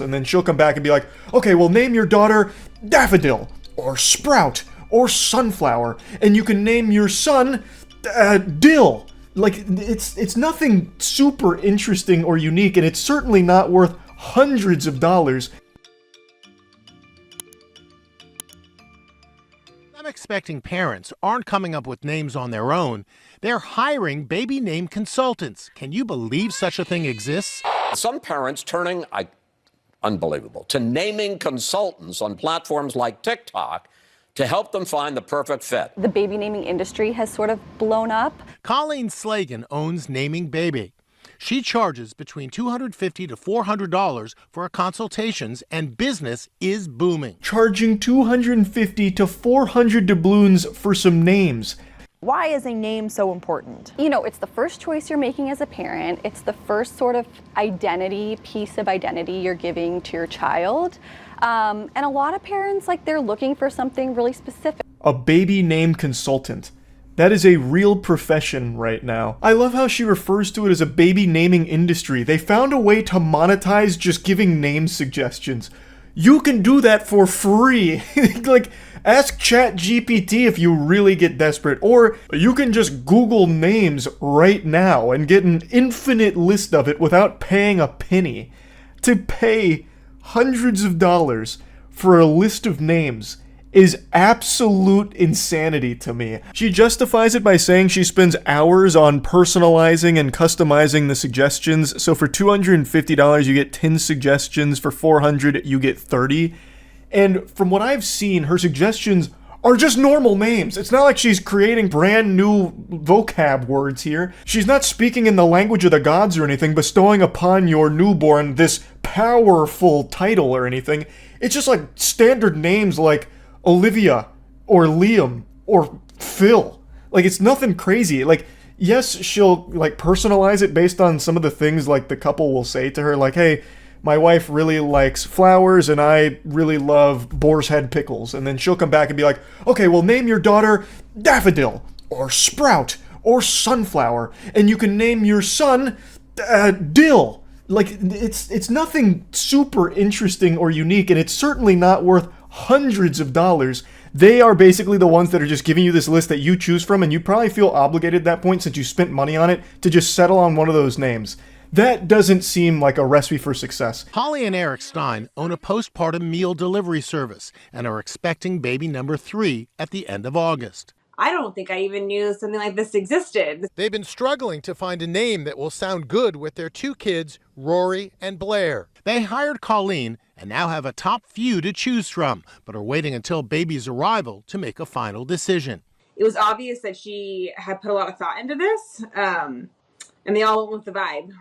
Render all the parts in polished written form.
And then she'll come back and be like, okay, well, name your daughter Daffodil, or Sprout, or Sunflower, and you can name your son Dill. Like, it's nothing super interesting or unique, and it's certainly not worth hundreds of dollars. I'm expecting parents aren't coming up with names on their own. They're hiring baby name consultants. Can you believe such a thing exists? Some parents turning, unbelievable, to naming consultants on platforms like TikTok to help them find the perfect fit. The baby naming industry has sort of blown up. Colleen Slagan owns Naming Baby. She charges between $250 to $400 for her consultations, and business is booming. Charging $250 to $400 doubloons for some names. Why is a name so important? You know, it's the first choice you're making as a parent. It's the first sort of piece of identity you're giving to your child. And a lot of parents, they're looking for something really specific. A baby name consultant. That is a real profession right now. I love how she refers to it as a baby naming industry. They found a way to monetize just giving name suggestions. You can do that for free. Ask ChatGPT if you really get desperate, or you can just Google names right now and get an infinite list of it without paying a penny. To pay hundreds of dollars for a list of names is absolute insanity to me. She justifies it by saying she spends hours on personalizing and customizing the suggestions. So for $250 you get 10 suggestions, for $400 you get 30. And from what I've seen, her suggestions are just normal names. It's not like she's creating brand new vocab words here. She's not speaking in the language of the gods or anything, bestowing upon your newborn this powerful title or anything. It's just like standard names like Olivia or Liam or Phil. It's nothing crazy. Yes, she'll personalize it based on some of the things the couple will say to her, hey, my wife really likes flowers and I really love boar's head pickles. And then she'll come back and be like, okay, well, name your daughter Daffodil, or Sprout, or Sunflower, and you can name your son Dill. It's nothing super interesting or unique, and it's certainly not worth hundreds of dollars. They are basically the ones that are just giving you this list that you choose from, and you probably feel obligated at that point, since you spent money on it, to just settle on one of those names. That doesn't seem like a recipe for success. Holly and Eric Stein own a postpartum meal delivery service and are expecting baby number 3 at the end of August. I don't think I even knew something like this existed. They've been struggling to find a name that will sound good with their 2 kids, Rory and Blair. They hired Colleen and now have a top few to choose from, but are waiting until baby's arrival to make a final decision. It was obvious that she had put a lot of thought into this, and they all went with the vibe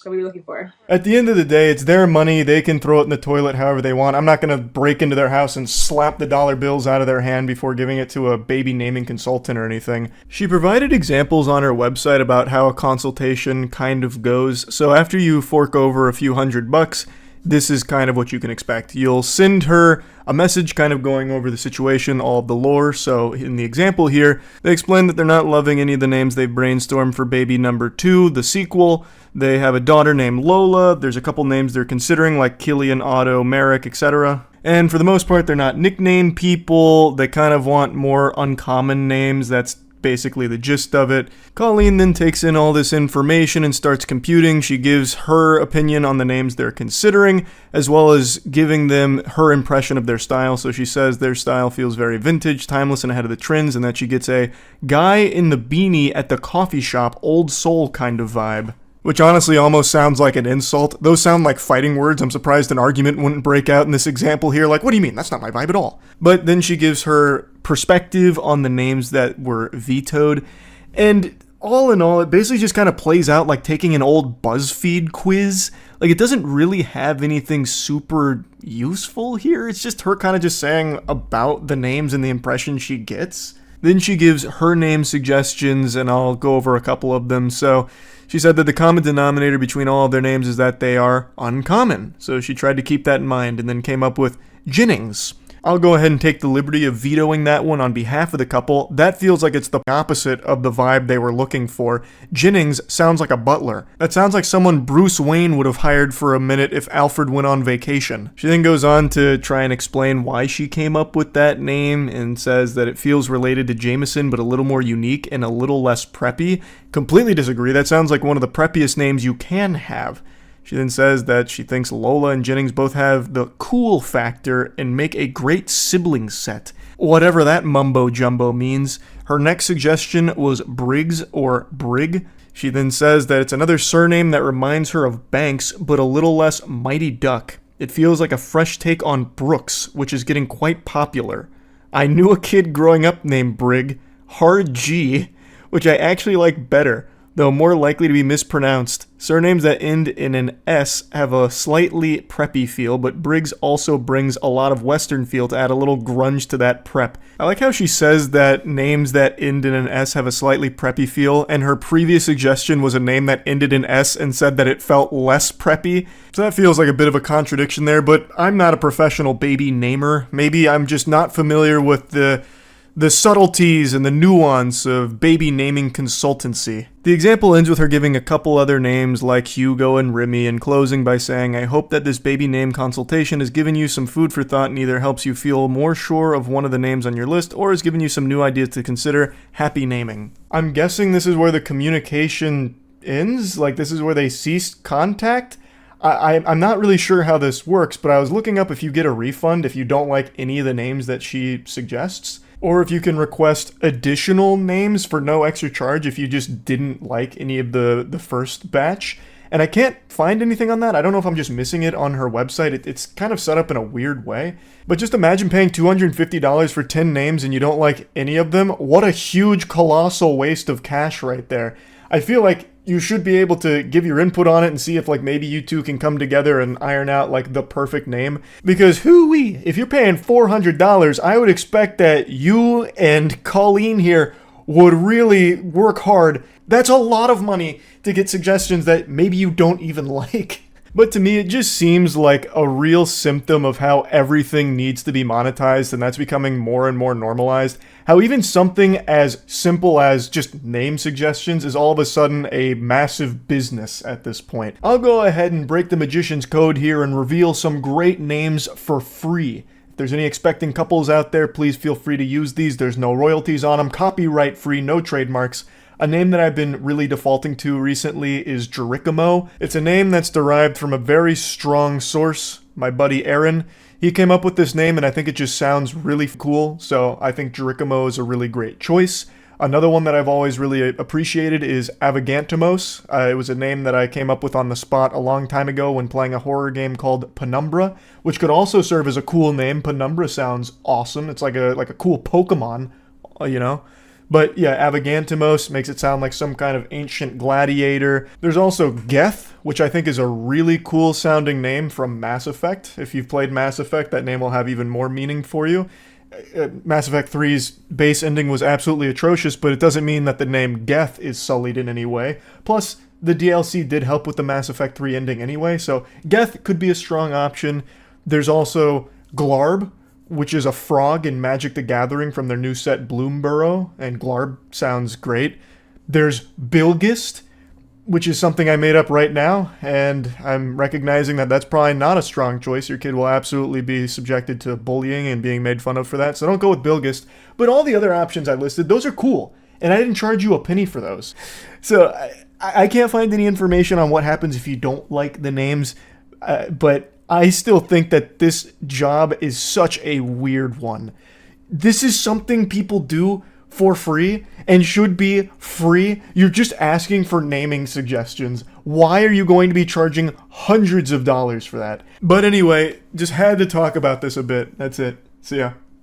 that we were looking for. At the end of the day, it's their money. They can throw it in the toilet however they want. I'm not going to break into their house and slap the dollar bills out of their hand before giving it to a baby naming consultant or anything. She provided examples on her website about how a consultation kind of goes. So after you fork over a few $100, this is kind of what you can expect. You'll send her a message kind of going over the situation, all of the lore. So in the example here, they explain that they're not loving any of the names they've brainstormed for baby number 2, the sequel. They have a daughter named Lola. There's a couple names they're considering, like Killian, Otto, Merrick, etc. And for the most part, they're not nickname people. They kind of want more uncommon names. That's basically the gist of it. Colleen then takes in all this information and starts computing. She gives her opinion on the names they're considering, as well as giving them her impression of their style. So she says their style feels very vintage, timeless, and ahead of the trends, and that she gets a guy in the beanie at the coffee shop, old soul kind of vibe. Which honestly almost sounds like an insult. Those sound like fighting words. I'm surprised an argument wouldn't break out in this example here. What do you mean? That's not my vibe at all. But then she gives her perspective on the names that were vetoed. And all in all, it basically just kind of plays out like taking an old BuzzFeed quiz. It doesn't really have anything super useful here. It's just her kind of just saying about the names and the impression she gets. Then she gives her name suggestions, and I'll go over a couple of them. So she said that the common denominator between all of their names is that they are uncommon. So she tried to keep that in mind and then came up with Jennings. I'll go ahead and take the liberty of vetoing that one on behalf of the couple. That feels like it's the opposite of the vibe they were looking for. Jennings sounds like a butler. That sounds like someone Bruce Wayne would have hired for a minute if Alfred went on vacation. She then goes on to try and explain why she came up with that name and says that it feels related to Jameson but a little more unique and a little less preppy. Completely disagree. That sounds like one of the preppiest names you can have. She then says that she thinks Lola and Jennings both have the cool factor and make a great sibling set. Whatever that mumbo jumbo means. Her next suggestion was Briggs or Brig. She then says that it's another surname that reminds her of Banks, but a little less Mighty Duck. It feels like a fresh take on Brooks, which is getting quite popular. I knew a kid growing up named Brig, Hard G, which I actually like better, though more likely to be mispronounced. Surnames that end in an S have a slightly preppy feel, but Briggs also brings a lot of Western feel to add a little grunge to that prep. I like how she says that names that end in an S have a slightly preppy feel, and her previous suggestion was a name that ended in S and said that it felt less preppy. So that feels like a bit of a contradiction there, but I'm not a professional baby namer. Maybe I'm just not familiar with the subtleties and the nuance of baby naming consultancy. The example ends with her giving a couple other names like Hugo and Remy and closing by saying, I hope that this baby name consultation has given you some food for thought and either helps you feel more sure of one of the names on your list or has given you some new ideas to consider. Happy naming. I'm guessing this is where the communication ends? Like this is where they ceased contact? I'm not really sure how this works, but I was looking up if you get a refund if you don't like any of the names that she suggests. Or if you can request additional names for no extra charge if you just didn't like any of the first batch. And I can't find anything on that. I don't know if I'm just missing it on her website. It's kind of set up in a weird way. But just imagine paying $250 for 10 names and you don't like any of them. What a huge, colossal waste of cash right there. I feel like you should be able to give your input on it and see if like maybe you two can come together and iron out like the perfect name. Because hoo-wee, if you're paying $400, I would expect that you and Colleen here would really work hard. That's a lot of money to get suggestions that maybe you don't even like. But to me, it just seems like a real symptom of how everything needs to be monetized, and that's becoming more and more normalized. How even something as simple as just name suggestions is all of a sudden a massive business at this point. I'll go ahead and break the magician's code here and reveal some great names for free. If there's any expecting couples out there, please feel free to use these. There's no royalties on them, copyright free, no trademarks. A name that I've been really defaulting to recently is Jerichomo. It's a name that's derived from a very strong source, my buddy Aaron. He came up with this name and I think it just sounds really cool, so I think Jerichomo is a really great choice. Another one that I've always really appreciated is Avagantimos. It was a name that I came up with on the spot a long time ago when playing a horror game called Penumbra, which could also serve as a cool name. Penumbra sounds awesome. It's like a cool Pokemon, you know? But yeah, Avagantimos makes it sound like some kind of ancient gladiator. There's also Geth, which I think is a really cool sounding name from Mass Effect. If you've played Mass Effect, that name will have even more meaning for you. Mass Effect 3's base ending was absolutely atrocious, but it doesn't mean that the name Geth is sullied in any way. Plus, the DLC did help with the Mass Effect 3 ending anyway, so Geth could be a strong option. There's also Glarb, which is a frog in Magic the Gathering from their new set Bloomburrow, and Glarb sounds great. There's Bilgist, which is something I made up right now, and I'm recognizing that that's probably not a strong choice. Your kid will absolutely be subjected to bullying and being made fun of for that, so don't go with Bilgist. But all the other options I listed, those are cool, and I didn't charge you a penny for those. So I can't find any information on what happens if you don't like the names, but I still think that this job is such a weird one. This is something people do for free and should be free. You're just asking for naming suggestions. Why are you going to be charging hundreds of dollars for that? But anyway, just had to talk about this a bit. That's it. See ya.